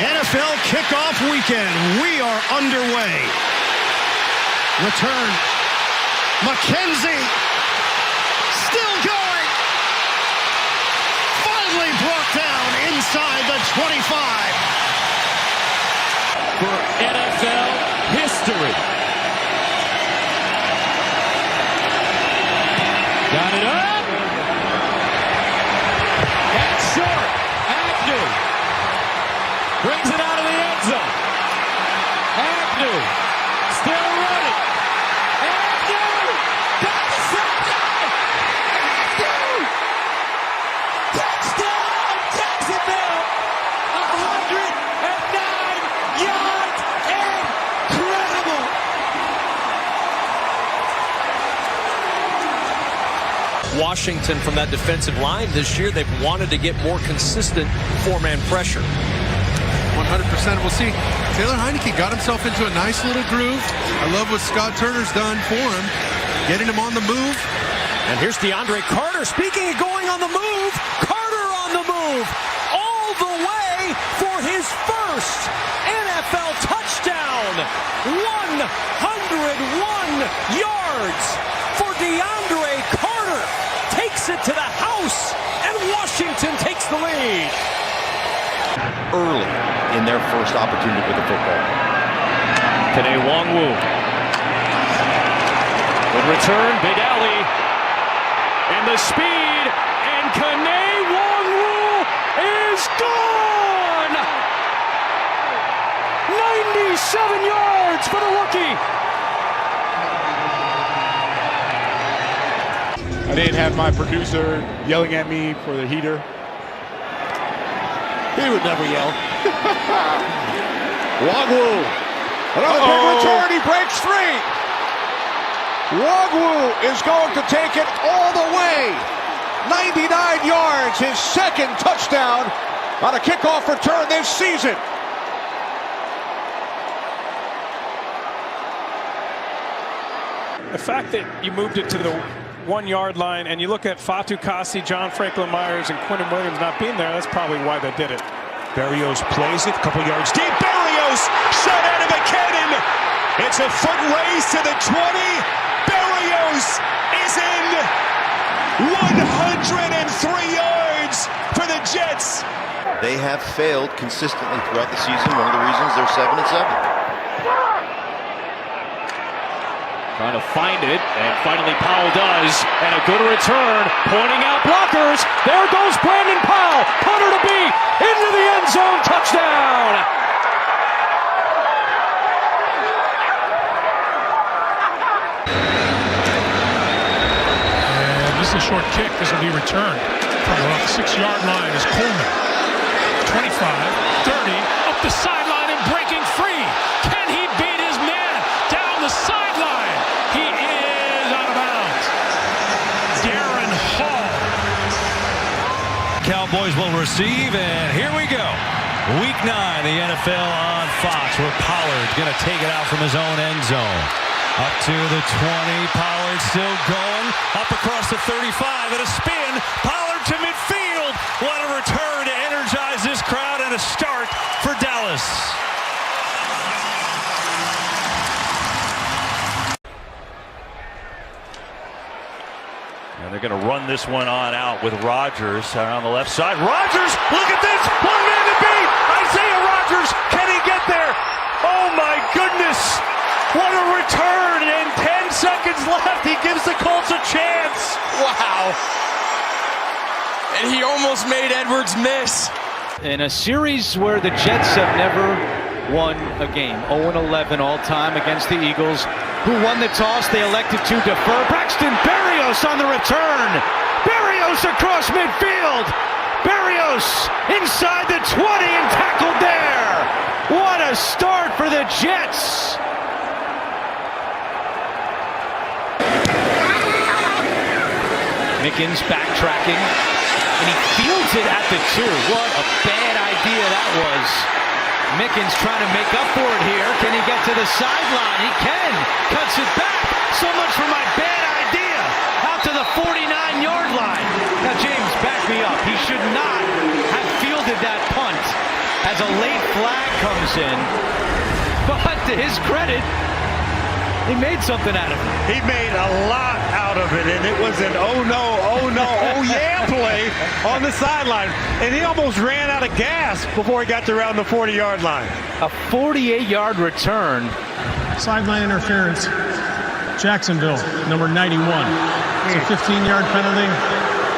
NFL kickoff weekend. We are underway. Return. McKenzie. Still going. Finally brought down inside the 25. For NFL history. Got it up. And short. Agnew. Brings it out of the end zone. Agnew. Still running. Agnew. Got the sideline. Agnew. Touchdown, Jacksonville. 109 yards. Incredible. Washington from that defensive line this year, they've wanted to get more consistent four-man pressure. 100%. We'll see. Taylor Heineke got himself into a nice little groove. I love what Scott Turner's done for him, getting him on the move. And here's DeAndre Carter. Speaking of going on the move, Carter on the move all the way for his first NFL touchdown. 101 yards for DeAndre Carter. Takes it to the house, and Washington takes the lead. Early in their first opportunity with the football. Today, Wong-Woo. Good return, Big Alley. And the speed, and Kane Wong-Woo is gone! 97 yards for the rookie. I didn't have my producer yelling at me for the heater. He would never yell. Wong-Woo. Another big return. He breaks free. Wong-Woo is going to take it all the way. 99 yards, his second touchdown on a kickoff return this season. The fact that you moved it to the 1 yard line and you look at Fatu Kasi, John Franklin Myers, and Quinton Williams not being there, that's probably why they did it. Barrios plays it, a couple yards deep. Barrios shot out of a cannon. It's a foot race to the 20. Barrios is in. 103 yards for the Jets. They have failed consistently throughout the season. One of the reasons they're 7-7. Trying to find it, and finally Powell does, and a good return, pointing out blockers. There goes Brandon Powell, punter to beat, into the end zone, touchdown! And this is a short kick. This will be returned from the 6-yard line is Coleman. 25, 30, up the sideline and breaking free. Can he beat his man down the sideline? He is out of bounds. Darren Hall. Cowboys will receive, and here we go. Week 9, the NFL on Fox, where Pollard's going to take it out from his own end zone. Up to the 20, Pollard still going. Up across the 35, and a spin. Pollard to midfield. What a return to energize this crowd, and a start for Dallas. And they're going to run this one on out with Rodgers on the left side. Rodgers, look at this! One man to beat! Isaiah Rodgers, can he get there? Oh my goodness! What a return! And 10 seconds left, he gives the Colts a chance! Wow! And he almost made Edwards miss. In a series where the Jets have never won a game, 0-11 all time against the Eagles, who won the toss. They elected to defer. Braxton Berrios on the return. Berrios across midfield. Berrios inside the 20 and tackled there. What a start for the Jets. Mickens backtracking, and he fields it at the 2. What a bad idea that was. Mickens trying to make up for it here. Can he get to the sideline? He can. Cuts it back. So much for my bad idea. Out to the 49-yard line. Now, James, back me up. He should not have fielded that punt as a late flag comes in. But to his credit, he made something out of it. He made a lot out of it, and it was an oh no, oh yeah play on the sideline. And he almost ran out of gas before he got to around the 40-yard line. A 48-yard return. Sideline interference. Jacksonville, number 91. It's a 15-yard penalty.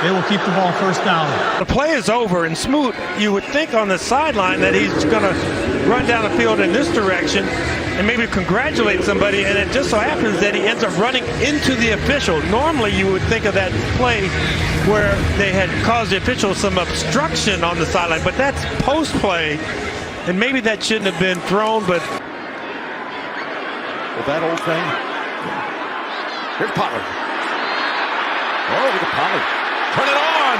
They will keep the ball first down. The play is over, and Smoot, you would think on the sideline that he's going to run down the field in this direction and maybe congratulate somebody, and it just so happens that he ends up running into the official. Normally you would think of that play where they had caused the official some obstruction on the sideline, but that's post-play, and maybe that shouldn't have been thrown, but... Well, that old thing. Here's Pollard. Oh, look at Pollard. Turn it on.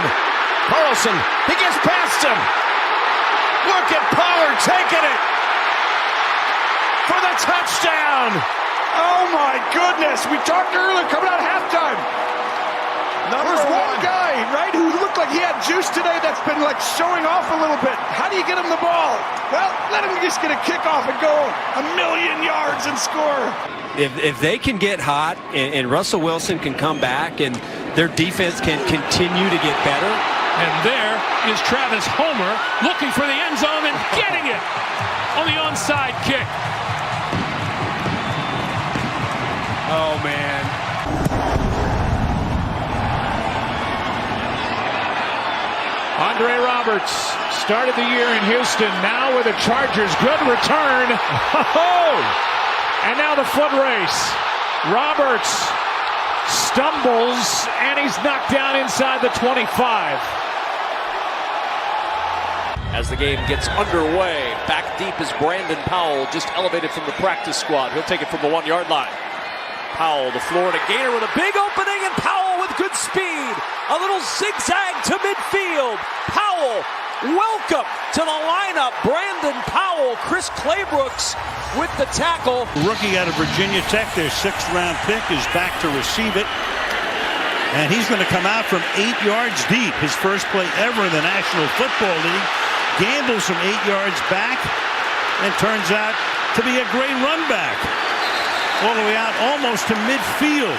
Carlson, he gets past him. Look at Pollard taking it for the touchdown. Oh my goodness. We talked earlier coming out of halftime. There's one guy, right, who looked like he had juice today that's been like showing off a little bit. How do you get him the ball? Well, let him just get a kickoff and go 1,000,000 yards and score. If they can get hot and Russell Wilson can come back and their defense can continue to get better. And there is Travis Homer looking for the end zone and getting it on the onside kick. Oh, man. Andre Roberts started the year in Houston, now with the Chargers. Good return. And now the foot race. Roberts stumbles, and he's knocked down inside the 25. As the game gets underway, back deep is Brandon Powell, just elevated from the practice squad. He'll take it from the 1-yard line. Powell, the Florida Gator, with a big opening, and Powell with good speed. A little zigzag to midfield. Powell, welcome to the lineup. Brandon Powell, Chris Claybrooks with the tackle. Rookie out of Virginia Tech, their 6th-round pick, is back to receive it. And he's going to come out from 8 yards deep. His first play ever in the National Football League. Gambles from 8 yards back and turns out to be a great run back. All the way out almost to midfield.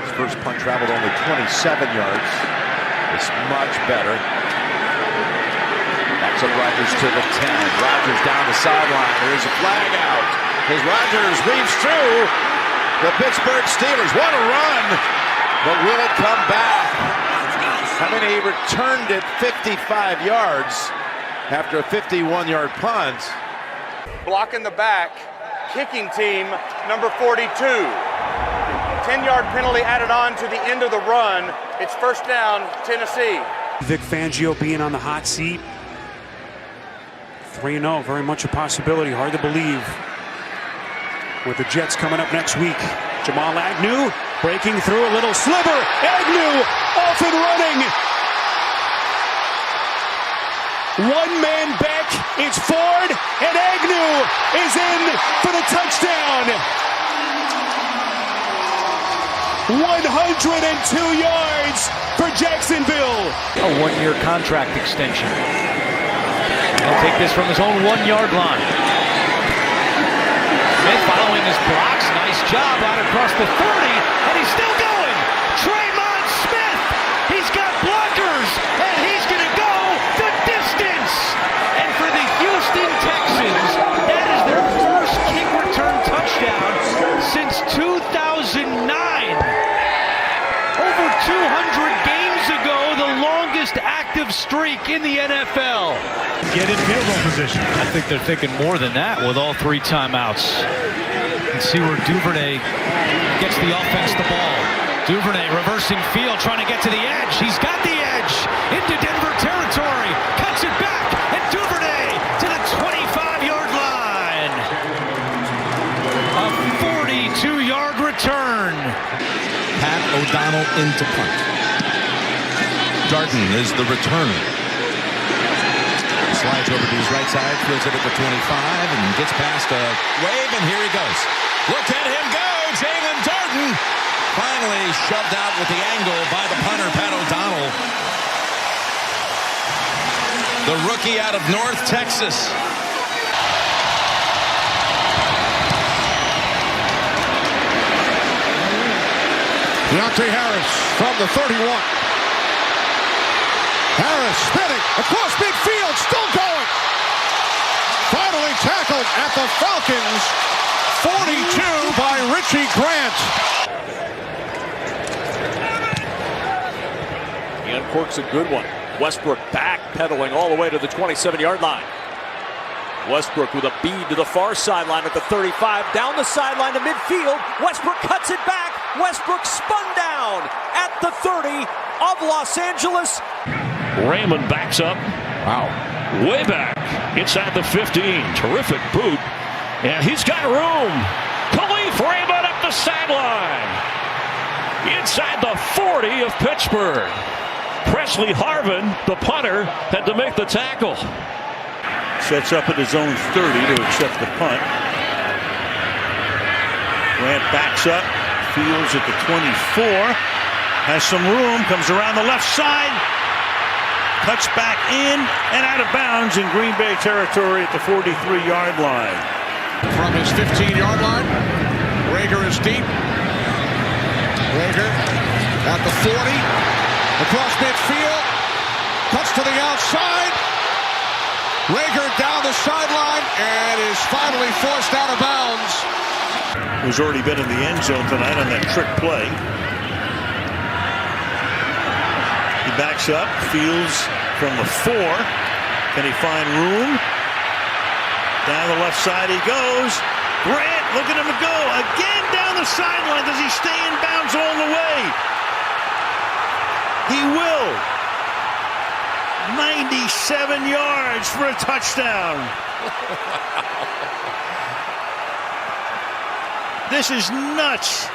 His first punt traveled only 27 yards. It's much better. That's a Rodgers to the 10. Rodgers down the sideline. There's a flag out as Rodgers weaves through the Pittsburgh Steelers. What a run! But will it come back? I mean, he returned it 55 yards after a 51-yard punt. Blocking the back, kicking team number 42. 10-yard penalty added on to the end of the run. It's first down, Tennessee. Vic Fangio being on the hot seat. 3-0, very much a possibility. Hard to believe. With the Jets coming up next week. Jamal Agnew breaking through a little sliver. Agnew off and running. One man back. It's Ford, and Agnew is in for the touchdown. 102 yards for Jacksonville. A 1-year contract extension. He'll take this from his own 1-yard line. Smith following his blocks. Nice job out across the 30, and he's still going. Tremont Smith. He's got blockers, and he's going to go the distance. And for the Houston Texans, that is their first kick return touchdown since 2009. Over 200 games ago, the longest active streak in the NFL. Get in field goal position. I think they're thinking more than that with all 3 timeouts. And see where Duvernay gets the offense the ball. Duvernay reversing field, trying to get to the edge. He's got the edge into Denver territory. Cuts it back, and Duvernay to the 25-yard line. A 42-yard return. Pat O'Donnell into punt. Darden is the returner. Slides over to his right side, fields it at the 25, and gets past a wave, and here he goes. Look at him go! Jalen Darden finally shoved out with the angle by the punter, Pat O'Donnell. the rookie out of North Texas. Deontay Harris from the 31. Harris spinning across midfield, still going. Finally tackled at the Falcons. 42 by Richie Grant. He uncorks a good one. Westbrook backpedaling all the way to the 27-yard line. Westbrook with a bead to the far sideline at the 35. Down the sideline to midfield. Westbrook cuts it back. Westbrook spun down at the 30 of Los Angeles. Raymond backs up. Wow. Way back inside the 15. Terrific boot. And he's got room. Khalif Raymond up the sideline. Inside the 40 of Pittsburgh. Presley Harvin, the punter, had to make the tackle. Sets up at his own 30 to accept the punt. Grant backs up, fields at the 24, has some room, comes around the left side, cuts back in and out of bounds in Green Bay territory at the 43-yard line. From his 15-yard line, Rager is deep. Rager at the 40, across midfield, cuts to the outside. Rager down the sideline and is finally forced out of bounds. Who's already been in the end zone tonight on that trick play. He backs up, fields from the 4. Can he find room? Down the left side he goes. Grant, look at him go. Again down the sideline. Does he stay in bounds all the way? He will. 97 yards for a touchdown. This is nuts.